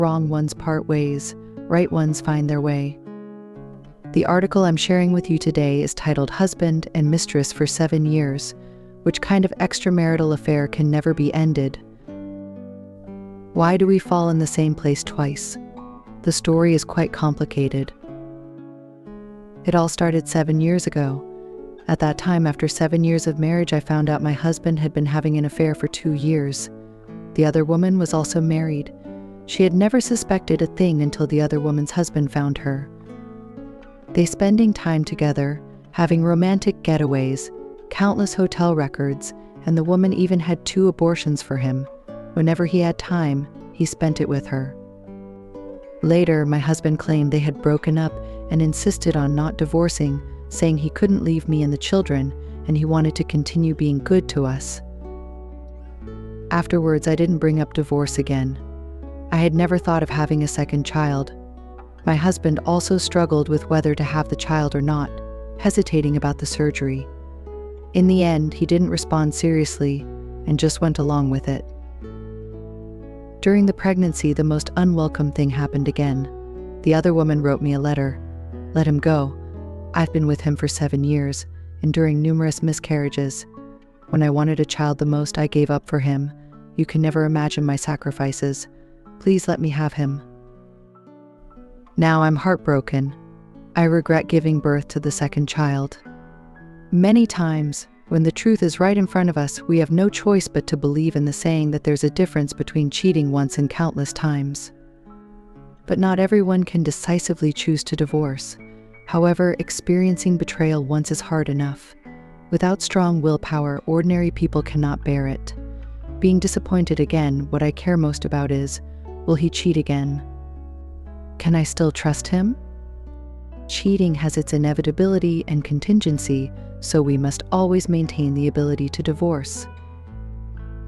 Wrong ones part ways, right ones find their way. The article I'm sharing with you today is titled Husband and Mistress for 7 Years. Which kind of extramarital affair can never be ended? Why do we fall in the same place twice? The story is quite complicated. It all started 7 years ago. At that time, after 7 years of marriage, I found out my husband had been having an affair for 2 years. The other woman was also married. She had never suspected a thing until the other woman's husband found her. They spending time together, having romantic getaways, countless hotel records, and the woman even had 2 abortions for him. Whenever he had time, he spent it with her. Later, my husband claimed they had broken up and insisted on not divorcing, saying he couldn't leave me and the children, and he wanted to continue being good to us. Afterwards, I didn't bring up divorce again. I had never thought of having a second child. My husband also struggled with whether to have the child or not, hesitating about the surgery. In the end, he didn't respond seriously and just went along with it. During the pregnancy, the most unwelcome thing happened again. The other woman wrote me a letter. Let him go. I've been with him for 7 years, enduring numerous miscarriages. When I wanted a child the most, I gave up for him. You can never imagine my sacrifices. Please let me have him. Now I'm heartbroken. I regret giving birth to the second child. Many times, when the truth is right in front of us, we have no choice but to believe in the saying that there's a difference between cheating once and countless times. But not everyone can decisively choose to divorce. However, experiencing betrayal once is hard enough. Without strong willpower, ordinary people cannot bear it. Being disappointed again, what I care most about is, will he cheat again? Can I still trust him? Cheating has its inevitability and contingency, so we must always maintain the ability to divorce.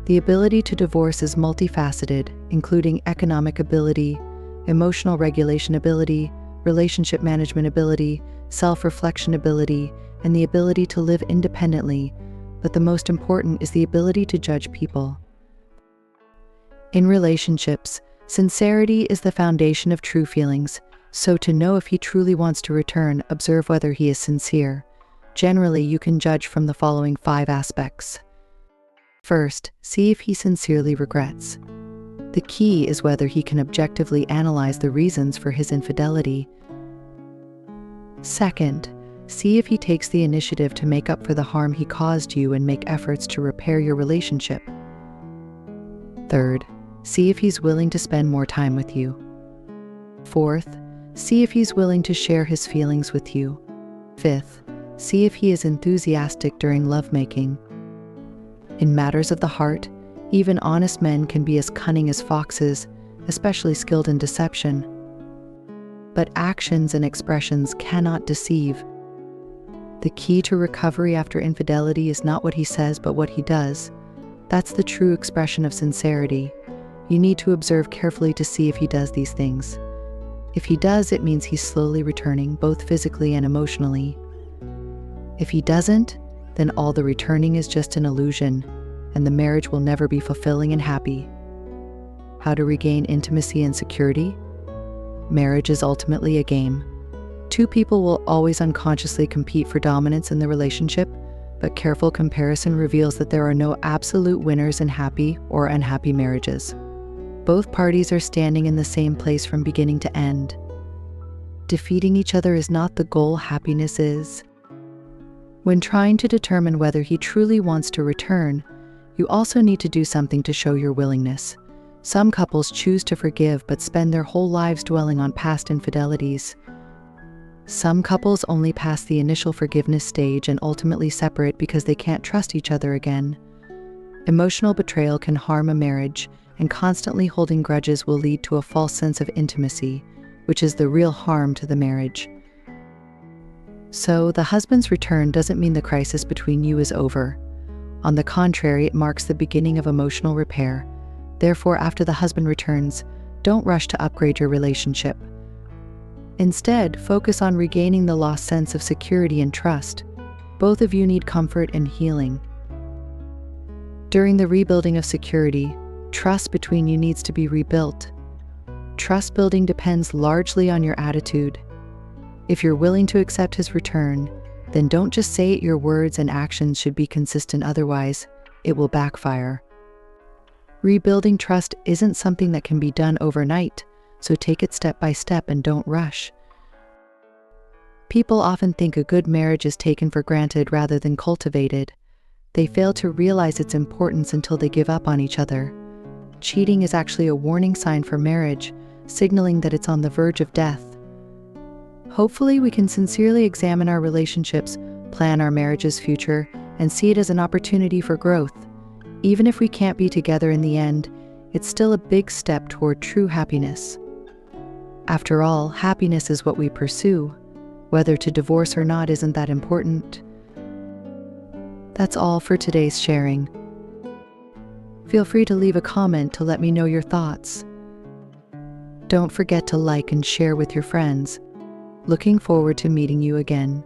The ability to divorce is multifaceted, including economic ability, emotional regulation ability, relationship management ability, self-reflection ability, and the ability to live independently, but the most important is the ability to judge people. In relationships, sincerity is the foundation of true feelings, so to know if he truly wants to return, observe whether he is sincere. Generally, you can judge from the following 5 aspects. First, see if he sincerely regrets. The key is whether he can objectively analyze the reasons for his infidelity. Second, see if he takes the initiative to make up for the harm he caused you and make efforts to repair your relationship. Third, see if he's willing to spend more time with you. Fourth, see if he's willing to share his feelings with you. Fifth, see if he is enthusiastic during lovemaking. In matters of the heart, even honest men can be as cunning as foxes, especially skilled in deception. But actions and expressions cannot deceive. The key to recovery after infidelity is not what he says, but what he does. That's the true expression of sincerity. You need to observe carefully to see if he does these things. If he does, it means he's slowly returning, both physically and emotionally. If he doesn't, then all the returning is just an illusion, and the marriage will never be fulfilling and happy. How to regain intimacy and security? Marriage is ultimately a game. 2 people will always unconsciously compete for dominance in the relationship, but careful comparison reveals that there are no absolute winners in happy or unhappy marriages. Both parties are standing in the same place from beginning to end. Defeating each other is not the goal, happiness is. When trying to determine whether he truly wants to return, you also need to do something to show your willingness. Some couples choose to forgive but spend their whole lives dwelling on past infidelities. Some couples only pass the initial forgiveness stage and ultimately separate because they can't trust each other again. Emotional betrayal can harm a marriage, and constantly holding grudges will lead to a false sense of intimacy, which is the real harm to the marriage. So, the husband's return doesn't mean the crisis between you is over. On the contrary, it marks the beginning of emotional repair. Therefore, after the husband returns, don't rush to upgrade your relationship. Instead, focus on regaining the lost sense of security and trust. Both of you need comfort and healing. During the rebuilding of security, trust between you needs to be rebuilt. Trust building depends largely on your attitude. If you're willing to accept his return, then don't just say it, your words and actions should be consistent, otherwise, it will backfire. Rebuilding trust isn't something that can be done overnight, so take it step by step and don't rush. People often think a good marriage is taken for granted rather than cultivated. They fail to realize its importance until they give up on each other. Cheating is actually a warning sign for marriage, signaling that it's on the verge of death. Hopefully, we can sincerely examine our relationships, plan our marriage's future, and see it as an opportunity for growth. Even if we can't be together in the end, it's still a big step toward true happiness. After all, happiness is what we pursue. Whether to divorce or not isn't that important. That's all for today's sharing. Feel free to leave a comment to let me know your thoughts. Don't forget to like and share with your friends. Looking forward to meeting you again.